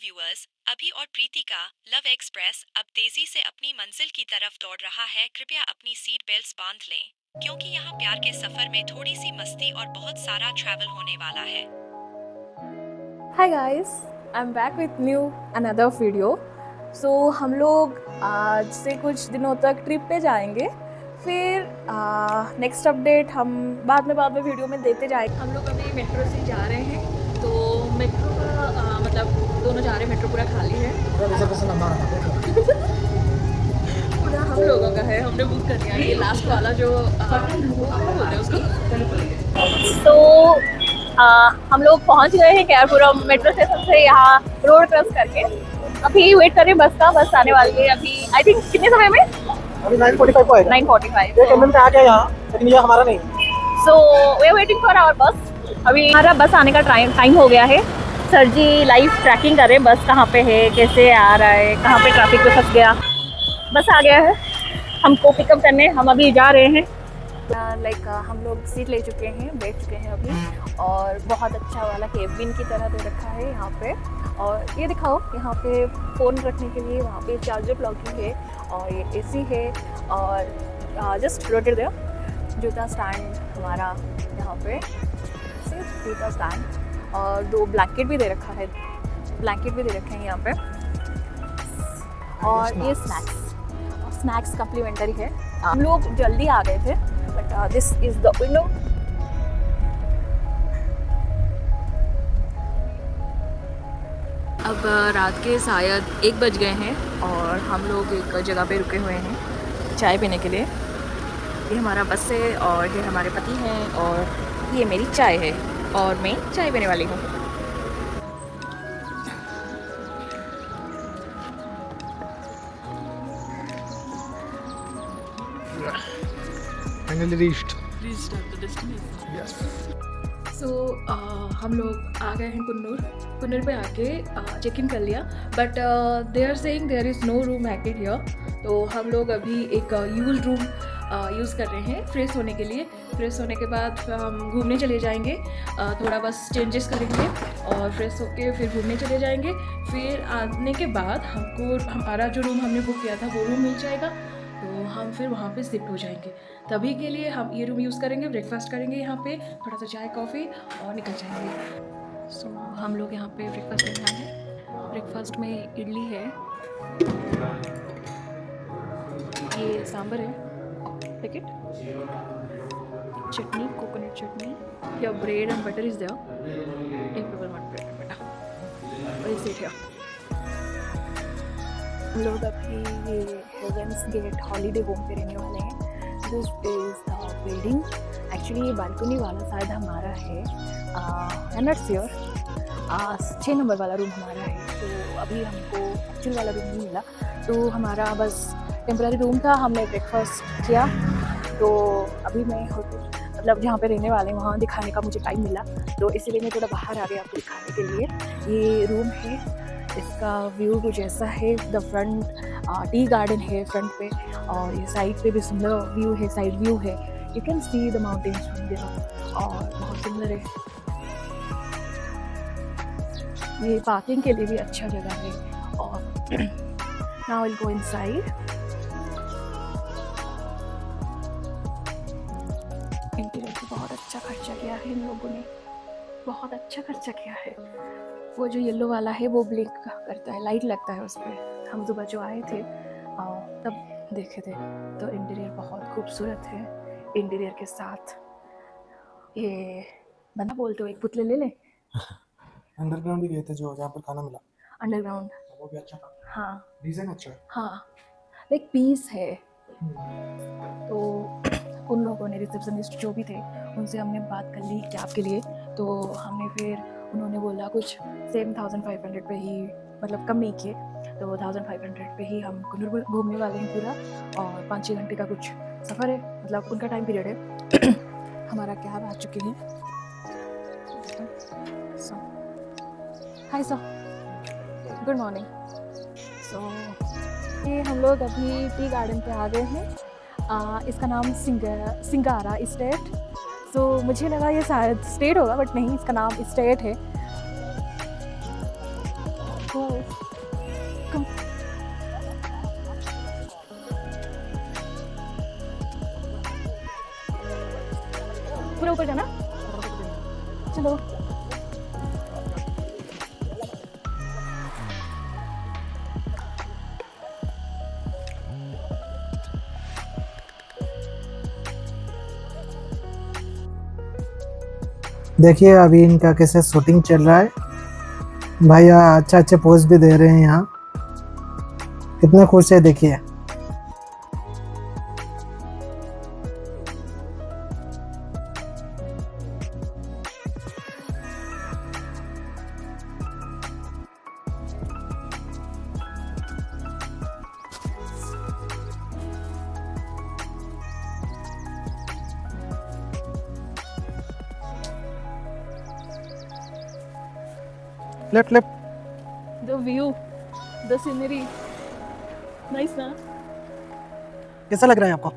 Viewers, अभी और प्रीति का लव एक्सप्रेस अब तेजी से अपनी मंजिल की तरफ दौड़ रहा है। कृपया अपनी सीट बेल्ट्स बांध लें, क्योंकि यहाँ प्यार के सफर में थोड़ी सी मस्ती और बहुत सारा ट्रैवल होने वाला है। Hi guys, I'm back with new another video. So हम लोग आज से कुछ दिनों तक ट्रिप पे जाएंगे, फिर नेक्स्ट अपडेट हम बाद में वीडियो में देते जाएंगे। हम लोग अभी मेट्रो से जा रहे हैं, तो मेट्रो का मतलब दोनों जा रहे हैं, मेट्रो पूरा खाली है। पूरा हम लोगों का है, हमने बुक कर लिया है। ये लास्ट वाला जो क्या बोलते हैं उसको। तो हम लोग पहुंच गए हैं केआरपुरम मेट्रो स्टेशन से, यहाँ रोड क्रॉस करके अभी वेट कर रहे हैं बस का। बस आने वाली है अभी, आई थिंक कितने समय में? अभी 9:45 को आएगा। 9:45 एक मिनट आ गया यहाँ, लेकिन ये हमारा नहीं। So we are waiting for our bus. अभी हमारा बस आने का टाइम हो गया है। सर जी लाइव ट्रैकिंग कर रहे हैं, बस कहाँ पे है, कैसे आ रहा है, कहाँ पे ट्रैफिक पे फंस गया। बस आ गया है, हमको पिकअप करने हम अभी जा रहे हैं। लाइक हम लोग सीट ले चुके हैं, बैठ चुके हैं अभी, और बहुत अच्छा वाला केबिन की तरह दे रखा है यहाँ पे। और ये दिखाओ, यहाँ पे फ़ोन रखने के लिए वहाँ पे चार्जर प्लगिंग है, और ये एसी है, और जस्ट रोटेट दे जूता स्टैंड हमारा यहाँ पे, सिर्फ जूता स्टैंड, और 2 ब्लैंकेट भी दे रखा है, ब्लैंकेट भी दे रखे हैं यहाँ पे। और ये स्नैक्स कम्प्लीमेंटरी है। हम लोग जल्दी आ गए थे, but this is the window. अब रात के शायद 1 बज गए हैं, और हम लोग एक जगह पे रुके हुए हैं चाय पीने के लिए। ये हमारा बस है, और ये हमारे पति हैं, और ये मेरी चाय है, और मैं चाय पीने वाली हूँ। Finally reached at the destination. yes सो हम लोग आ गए हैं कुन्नूर पे आके चेक इन कर लिया, but they are saying there is no room vacant here. तो हम लोग अभी एक यूज रूम यूज़ कर रहे हैं फ्रेश होने के लिए। फ्रेश होने के बाद हम घूमने चले जाएंगे, थोड़ा बस चेंजेस करेंगे और फ्रेश होके फिर घूमने चले जाएंगे। फिर आने के बाद हमको हमारा जो रूम हमने बुक किया था वो रूम मिल जाएगा, तो हम फिर वहाँ पे शिफ्ट हो जाएंगे। तभी के लिए हम ये रूम यूज़ करेंगे, ब्रेकफास्ट करेंगे यहाँ पे, थोड़ा सा चाय कॉफ़ी, और निकल जाएंगे। सो हम लोग यहाँ पे ब्रेकफास्ट लेना है। ब्रेकफास्ट में इडली है, ये सांभर है पैकेट, चटनी कोकोनट चटनी, या bread and butter is there. एक people want bread and butter, वही सीट है। हम लोग अभी ये हेवंस गेट हॉलीडे होम पे रहने वाले हैं। This is the building. Actually ये बालकनी वाला शायद हमारा है, I am not sure. 6 number वाला रूम हमारा है, तो अभी हमको एक्चुअल वाला रूम नहीं मिला, तो हमारा बस टेम्पररी रूम था। हमने ब्रेकफास्ट किया, तो अभी मैं मतलब जहाँ पे रहने वाले हैं वहाँ दिखाने का मुझे टाइम मिला, तो इसीलिए मैं थोड़ा बाहर आ गया आपको दिखाने के लिए। ये रूम है, इसका व्यू कुछ ऐसा है। द फ्रंट टी गार्डन है फ्रंट पे, और ये साइड पे भी सुंदर व्यू है, साइड व्यू है। You can see the mountains from there, और बहुत सुंदर है। ये पार्किंग के लिए भी अच्छा जगह है। और now will go inside. Interior पे बहुत अच्छा खर्चा किया है इन लोगों ने, बहुत अच्छा खर्चा किया है। वो जो येलो वाला है वो ब्लिंक करता है, लाइट लगता है उस पर। हम सुबह जो आए थे तब देखे थे, तो इंटीरियर बहुत खूबसूरत है। इंटीरियर के साथ ये बंदा बोलते हो एक पुतले ले लें। अंडरग्राउंड भी गए थे, जो जहाँ पर खाना मिला अंडरग्राउंड, वो भी अच्छा था। हाँ डिजाइन अच्छा है, हाँ, लाइक पीस है। तो उन लोगों ने, रिसेप्शनिस्ट जो भी थे, उनसे हमने बात कर ली कैब के लिए, तो हमने फिर उन्होंने बोला कुछ 7,500 पे ही, मतलब कम नहीं किए, तो 1,500 पे ही हम कुन्नूर घूमने वाले हैं पूरा। और 5-6 घंटे का कुछ सफ़र है, मतलब उनका टाइम पीरियड है। हमारा कैब आ चुके हैं। सो हाय सर, गुड मॉर्निंग। सो ये हम लोग अभी टी गार्डन पे आ गए हैं। इसका नाम सिंगारा इस्टेट। सो मुझे लगा ये शायद स्टेट होगा, बट नहीं, इसका नाम इस्टेट है। go. Come. पूरा ऊपर जाना. चलो. देखिए अभी इनका कैसे शूटिंग चल रहा है. भैया अच्छा अच्छे पोज भी दे रहे हैं यहाँ. कितने खुश है देखिए. Left left. The view, the scenery, nice ना? कैसा लग रहा है आपको?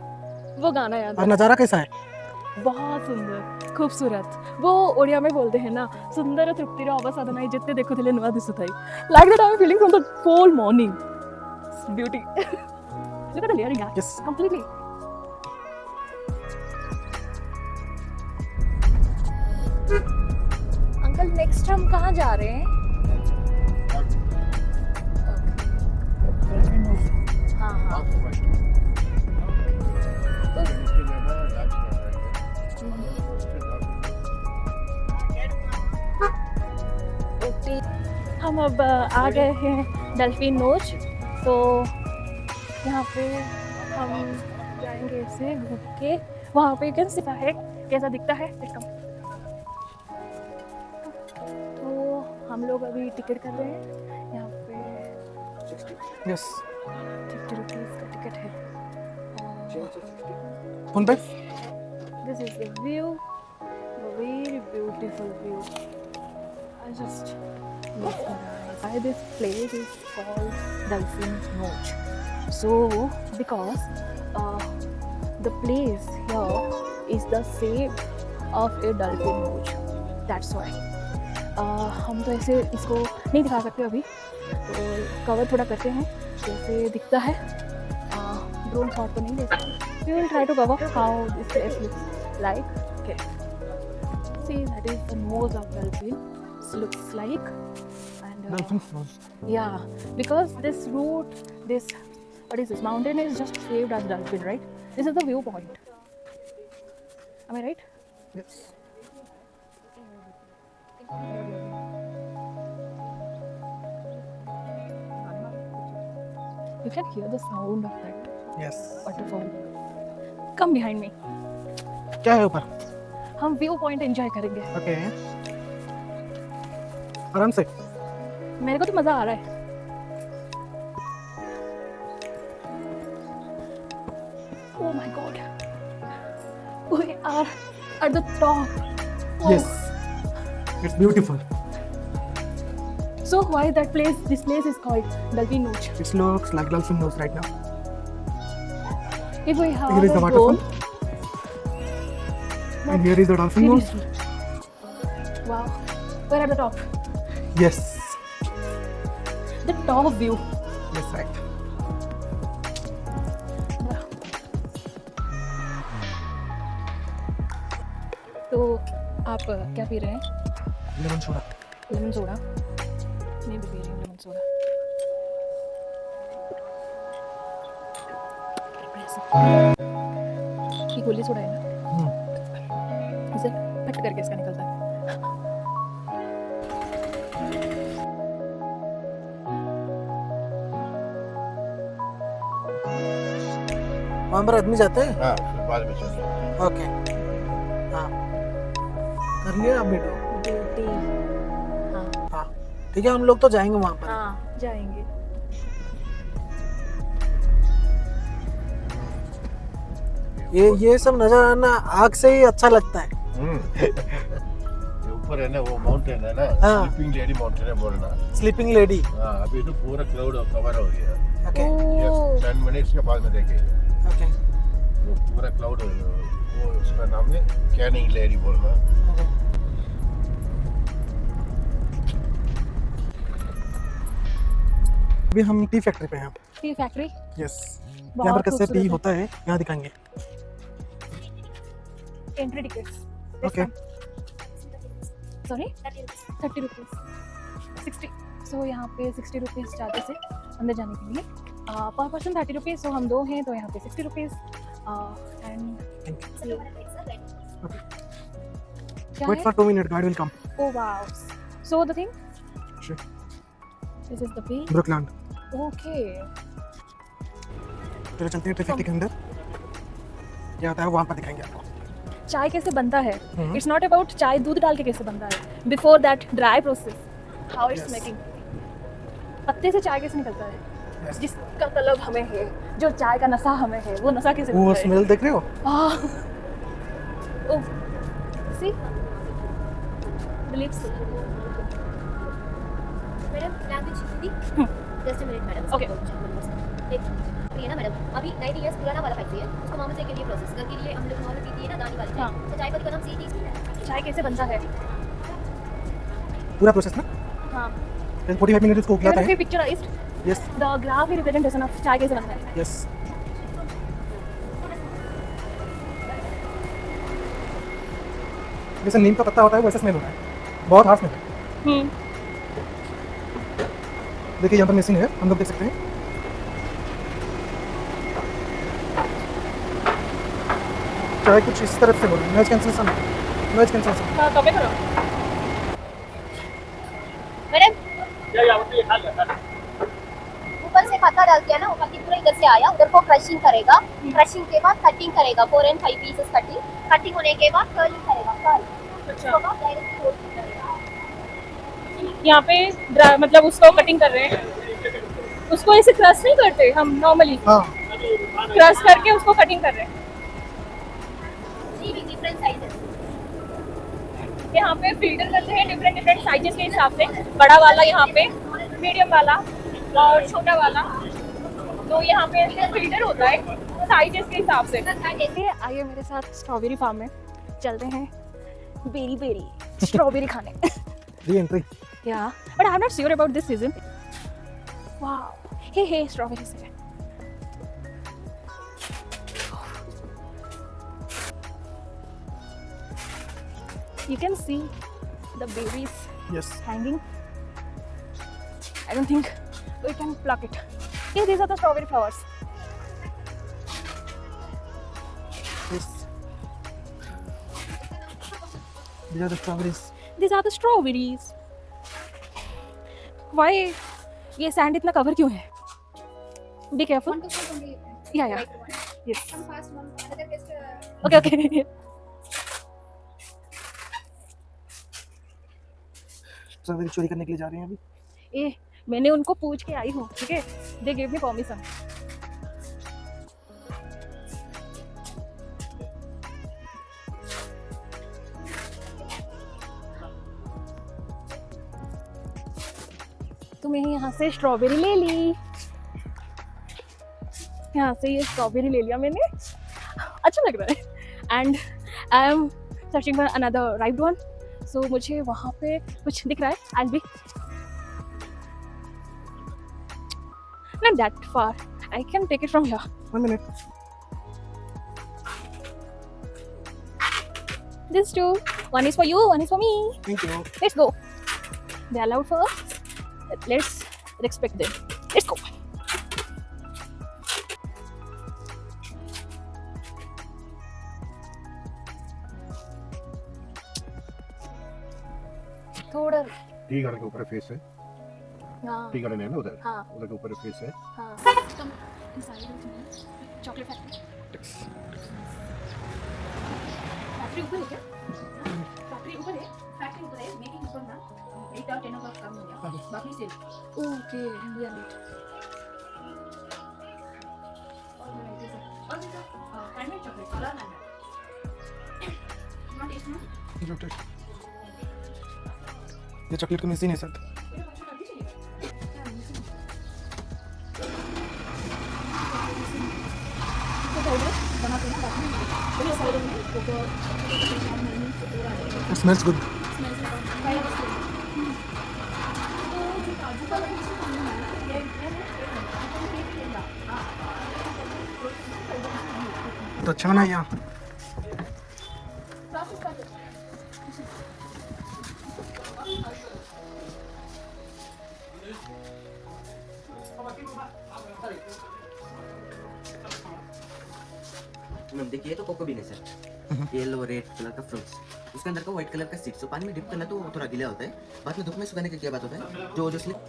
वो गाना याद और है. नज़ारा कैसा है? बहुत सुंदर, खूबसूरत. वो ओडिया में बोलते हैं ना, सुंदर तृप्तिर अवसाधनाई जितने देखो थिले नुआ दिसुताई. Like that I'm feeling from the whole morning. It's beauty. Look at the layering, yeah. Yes. Completely. Uncle next हम कहाँ जा रहे हैं? हाँ हाँ. ओके. हम अब आ गए हैं डल्फिन नोच. तो यहाँ पे हम जाएंगे ऐसे घूम के. वहाँ पे कैसा है, कैसा दिखता है. तो हम लोग अभी टिकट कर रहे हैं. यहाँ पे यस. 50 रुपीज़ का टिकट है. फोन पे. This is the view, the very beautiful view. I just look nice. Why this place is called Dolphin Notch? So because the place here is the shape of a dolphin notch. That's why. हम तो ऐसे इसको नहीं दिखा सकते अभी, तो cover थोड़ा करते हैं जैसे दिखता है. ड्रोन शॉट तो नहीं देखते. We will try to cover how this place looks like. Okay. See, that is the nose of dolphin. This looks like. And Dolphin nose. yeah, because this route, this what is this mountain is just shaped as dolphin, right? This is the viewpoint. Am I right? Yes. You can hear the sound of that Yes. waterfall. Come behind me. क्या है ऊपर? हम view point enjoy करेंगे. Okay. आराम से. मेरे को तो मजा आ रहा है. Oh my god. We are at the top. Oh. Yes. It's beautiful. So why that place? This place is called Dolphin Notch. It looks like dolphin nose right now. If we have Here is a the waterfall. drone, And here is the dolphin nose. seriously. Wow. We're at the top. Yes. The top view. Yes, right. तो आप क्या P रहे हैं? Lemon soda. Lemon soda. नहीं भी P रही हूँ lemon soda. ये गोली सोडा है ना, इसे फट करके इसका निकलता है. वहाँ पर आदमी जाते हैं. हाँ फिर बाद में चल. ओके. हाँ. कर लिया आप बेटो. ड्यूटी. हाँ हाँ. ठीक है हम लोग तो जाएंगे वहाँ पर. हाँ जाएंगे. ये सब नजर आना आग से ही अच्छा लगता है. ये ऊपर है ना वो माउंटेन है ना, हाँ. स्लीपिंग लेडी माउंटेन है बोलना. Sleeping lady. हाँ अभी तो पूरा क्लाउड कवर हो गया. ओके. ओह. 10 मिनट्स के बाद में देखेंगे. ओके. वो पूरा क्लाउड वो उसका नाम है कैनिंग लेडी बोलना. अभी हम टी फैक्ट्री पे हैं। टी फैक्ट्री यस, बहुत यहाँ पर कैसे खूबसूरत टी है। होता है यहाँ दिखाएंगे। Entry tickets Okay. Sorry 30 rupees 60, सो यहाँ पे 60 रुपीज़ चार्जेस है अंदर जाने के लिए। पर पर्सन 30 रुपीज़, सो हम 2 हैं तो यहाँ पे 60 रुपीज़। एंड क्या Wait है? for 2 minutes, guide will come. Oh wow, so the thing, Sure. this is the way. Brookland. Okay, चलो चलते हैं टी फैक्ट्री के अंदर, क्या होता है वहाँ पर दिखाएंगे आपको। चाय कैसे बनता है? हम्म। इट्स नॉट अबाउट चाय दूध डाल के कैसे बनता है, before that dry process, how it's Yes. Making. पत्ते से चाय कैसे निकलता है, Yes. जिसका तलब हमें है, जो चाय का नशा हमें है, वो नशा कैसे वो बनता है? स्मेल देख रहे हो? Oh, see, the lips. Madam language Hindi just a minute madam Okay. तो ये ना मैडम अभी 90 इयर्स पुराना वाला फैक्ट्री है, उसको मामा चाय के लिए प्रोसेस घर के लिए हम लोग नॉर्मल पीती है ना दानी वाली हाँ। चाय, तो चाय पत्ती का नाम सीटी। चाय कैसे बनता है? पूरा प्रोसेस ना, हाँ, 45 मिनट इसको उबलाता है। Picturised yes the graph representation of चाय कैसे बनता है। यस, जैसे नीम का पत्ता होता है वैसे स्मेल होता है, बहुत हार्श स्मेल है। देखिए यहाँ पर मशीन है, हम लोग देख सकते हैं। चाय कुछ इस तरफ से हो रहा है, नॉइज कैंसलेशन, नॉइज कैंसलेशन। हाँ, कभी करो। मैडम ऊपर से पत्ता डाल दिया ना, वो पत्ती पूरा इधर से आया, उधर को क्रशिंग करेगा, क्रशिंग के बाद कटिंग करेगा, 4 and 5 पीसेस कटिंग, कटिंग होने के बाद कर्लिंग करेगा, कर्ल उसके बाद डायरेक्ट फोल्ड करेगा। यहाँ पे मतलब उसको कटिंग कर रहे हैं, उसको ऐसे क्रश नहीं करते हम नॉर्मली, हाँ, क्रश करके उसको कटिंग कर रहे हैं। डिफरेंट साइजेस यहाँ पे फिल्टर करते हैं डिफरेंट डिफरेंट साइजेस के हिसाब से, बड़ा वाला यहाँ पे, मीडियम वाला और छोटा वाला, तो यहाँ पे फिल्टर होता है साइजेस के हिसाब से। आइए मेरे साथ स्ट्रॉबेरी फार्म में चलते हैं, बेरी बेरी स्ट्रॉबेरी खाने। Re entry. Yeah, but I'm not sure about this season. Wow. Hey, strawberries here. You can see the berries yes, hanging. I don't think we can pluck it. Hey, these are the strawberry flowers. Yes, these are the strawberries. These are the strawberries. Why? ये sand इतना cover क्यों है? Be careful. Yeah. Yes. Okay. Strawberry चोरी करने के लिए जा रहे हैं अभी। मैंने उनको पूछ के आई हूँ, ठीक है? They gave me permission. तो मैंने यहाँ से स्ट्रॉबेरी ले ली, यहाँ से ये स्ट्रॉबेरी ले लिया मैंने, अच्छा लग रहा है। And I am searching for another right one, so मुझे वहाँ पे कुछ दिख रहा है, I be not that far, I can take it from here. 1 minute. These two, one is for you, one is for me. Thank you. Let's go. They allowed for us. Let's respect them. Let's go. थोड़ा tea garden के ऊपर face है, हाँ T garden है ना उधर, हाँ उधर के ऊपर फेस है। हाँ तुम inside with me. Chocolate factory. Factory ऊपर है क्या? फैक्ट्री ऊपर है? फैक्ट्री ऊपर है, मेकिंग ऊपर ना 8 और 10 o'clock काम हो गया, बाकी सेल। Okay, India late. और handmade chocolate, colour handmade. Not taste ना? चॉकलेट, ये चॉकलेट की मशीन है सर। ये तो अच्छा करनी चाहिए। बनाते हैं बाद में, फिर ये साइड में वो It smells good. स्मेल्स लगाओ, फ्राई तो जो काजू का लगा ये तो अच्छा ना यहाँ। मैम देखिए ये तो कोको बीन है सर, येलो रेड कलर का फ्रूट्स, उसके अंदर का व्हाइट कलर का सीड्स, तो पानी में डिप करना तो थोड़ा गीला होता है, बाद में धूप में सुखाने का क्या बात होता है, जो जो slip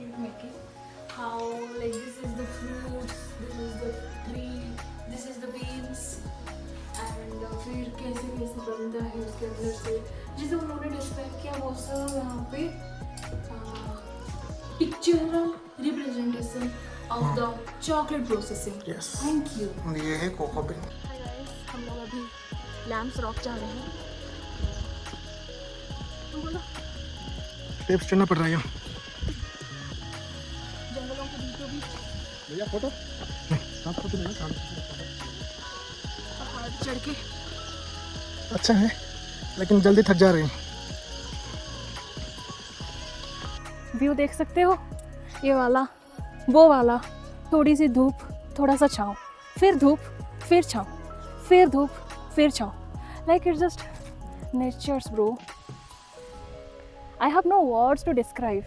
how like this is the fruits, this is the tree, this is the beans and फिर कैसे कैसे बनता है उसके अंदर से जैसे उन्होंने डिस्क्राइब किया वो सब यहाँ पे pictorial representation of the chocolate processing. Yes. Thank you. ये है कोको बीन। हम लोग अभी लैम्स रॉक जा रहे हैं। तो बोलो टिप्स चढ़ना पड़ रहा है यहाँ। जंगलों के बीचों बीच भैया फोटो साफ फोटो लेना पहाड़ चढ़ के अच्छा है, लेकिन जल्दी थक जा रहे हैं। व्यू देख सकते हो, ये वाला वो वाला, थोड़ी सी धूप थोड़ा सा छाँव, फिर धूप फिर छाँव, फिर धूप फिर छाँव, like it's just nature's bro. I have no words to describe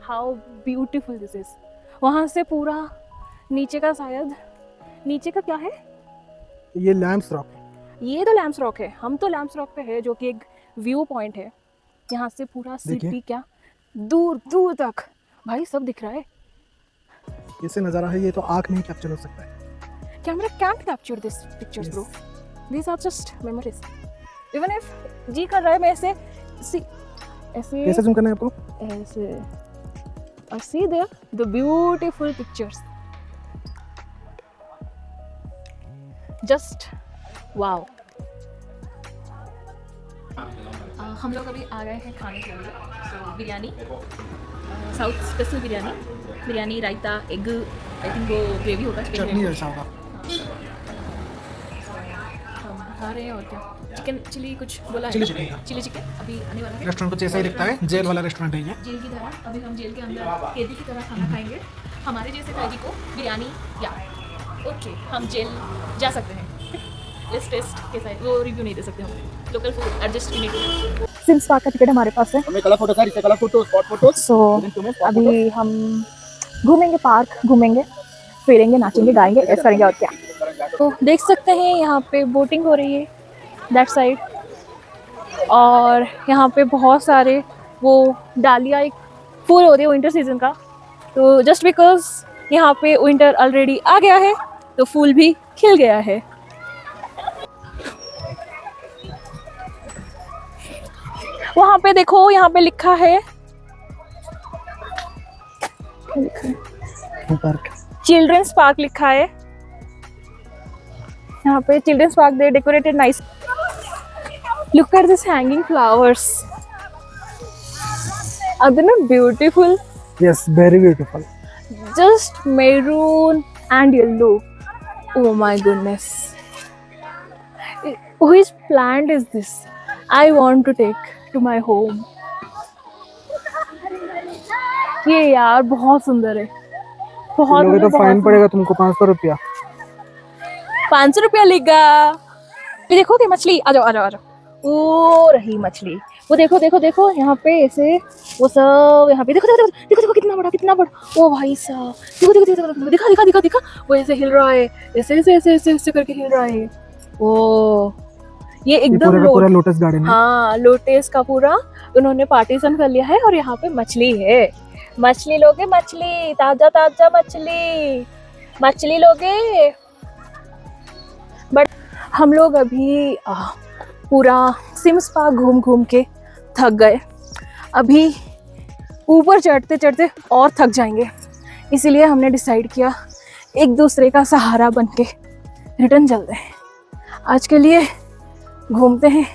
how beautiful this is. वहाँ से पूरा नीचे का, शायद नीचे का क्या है, ये लैम्स रॉक। ये तो लैम्स रॉक है, हम तो लैम्स रॉक पे है जो कि एक व्यू पॉइंट है। यहाँ से पूरा सिटी क्या दूर दूर तक भाई सब दिख रहा है। ऐसे नज़ारा है, ये तो आँख नहीं कैप्चर हो सकता है। Camera can't capture this pictures bro. These are just memories. Even if जी कर रहा है मैं ऐसे ऐसे कैसे जूम करना है आपको? ऐसे और see there the beautiful pictures. Just wow. हम लोग अभी आ गए हैं खाने के लिए। So biryani, south special biryani, raita, egg, I think वो ग्रेवी होगा, चटनी जैसा होगा। हम खा रहे हैं और क्या, चिकन चिली कुछ बोला है, चिली चिकन अभी आने वाला है। रेस्टोरेंट कुछ ऐसा ही दिखता है, जेल वाला रेस्टोरेंट है ये। जेल की तरह अभी हम जेल के अंदर कैदी की तरह खाना खाएंगे। हमारे जैसे कैदी को बिरयानी या ओके हम जेल जा सकते हैं। लेट्स टेस्ट कैसा है, वो रिव्यू नहीं दे सकते हम, local food adjust unit. Sims park का टिकट हमारे पास है। हमें कलर फोटो सर, इससे colour photo, spot photo. So अभी हम घूमेंगे, पार्क घूमेंगे, फिरेंगे, नाचेंगे, गाएंगे, ऐसा करेंगे और क्या। तो देख सकते हैं यहाँ पे बोटिंग हो रही है दैट साइड, और यहाँ पे बहुत सारे वो डालिया एक फूल हो रही है विंटर सीजन का। तो जस्ट बिकॉज यहाँ पे विंटर ऑलरेडी आ गया है तो फूल भी खिल गया है। वहाँ पे देखो, यहाँ पे लिखा है चिल्ड्रंस पार्क लिखा है। यहाँ पे children's park they decorated nice. Look at this hanging flowers, are they not beautiful? Yes, very beautiful. Just maroon and yellow. Oh my goodness. Which plant is this? I want to take to my home. ये यार बहुत सुंदर है, बहुत लोगे तो बहुत fine पड़ेगा तुमको 500 रुपया। 500 रुपया लेगा। ये देखो कि मछली, आ जाओ आ जाओ आ जाओ, वो रही मछली, वो देखो देखो देखो यहाँ पे ऐसे वो सब, यहाँ पे देखो देखो देखो देखो देखो कितना बड़ा कितना बड़ा, ओ भाई साहब देखो देखो देखो देखो, दिखा दिखा दिखा दिखा, वो ऐसे हिल रहा है, ऐसे ऐसे ऐसे ऐसे ऐसे करके हिल रहा है। ओ ये एकदम पूरा लोटस गार्डन है। हाँ, लोटस का पूरा उन्होंने पार्टीशन कर लिया है, और यहाँ पे मछली है। मछली लोगे, मछली ताजा ताजा मछली, मछली लोगे। बट हम लोग अभी पूरा सिम्स पार्क घूम घूम के थक गए, अभी ऊपर चढ़ते चढ़ते और थक जाएंगे, इसीलिए हमने डिसाइड किया एक दूसरे का सहारा बनके रिटर्न चलते हैं। आज के लिए घूमते हैं,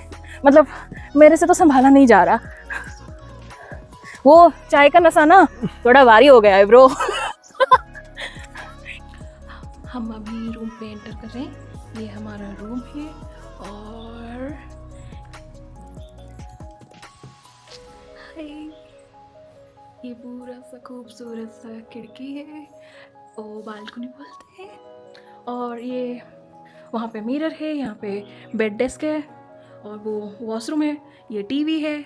मतलब मेरे से तो संभाला नहीं जा रहा, वो चाय का नशा ना थोड़ा भारी हो गया है ब्रो। हम अभी रूम पे एंटर कर रहे हैं, ये हमारा रूम है, और ये पूरा सा खूबसूरत सा खिड़की है, वो बालकनी बोलते हैं, और ये वहाँ पे मिरर है, यहाँ पे बेड डेस्क है और वो वॉशरूम है, ये टीवी है।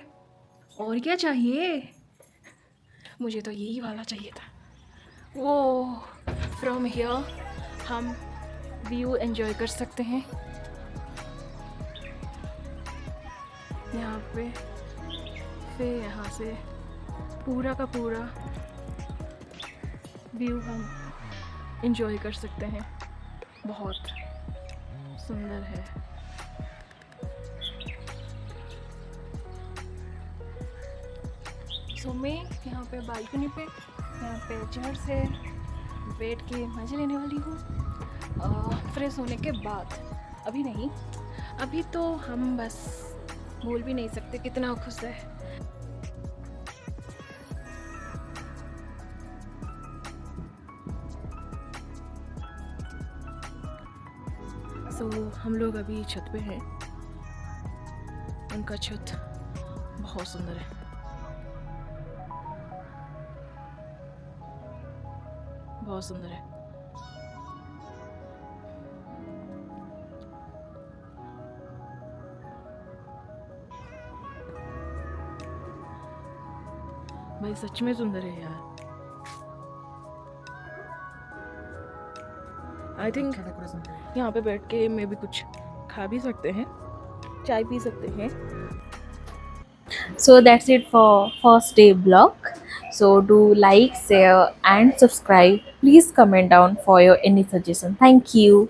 और क्या चाहिए? मुझे तो यही वाला चाहिए था। वो फ्रॉम हियर हम व्यू एंजॉय कर सकते हैं। यहाँ पे फिर यहाँ से पूरा का पूरा व्यू हम एंजॉय कर सकते हैं। बहुत सुंदर है। सो मैं यहाँ पे बालकनी पे, यहाँ पे चेयर से बैठ के मज़े लेने वाली हूँ फ्रेश होने के बाद। अभी नहीं, अभी तो हम बस बोल भी नहीं सकते कितना खुश है। सो हम लोग अभी छत पे हैं। उनका छत बहुत सुंदर है। बहुत सुंदर है। भाई सच में सुंदर है यार। आई थिंक यहाँ पे बैठ के मैं भी कुछ खा भी सकते हैं, चाय पी सकते हैं। So that's it for first day vlog. So do like, share and subscribe. Please comment down for your any suggestion. Thank you.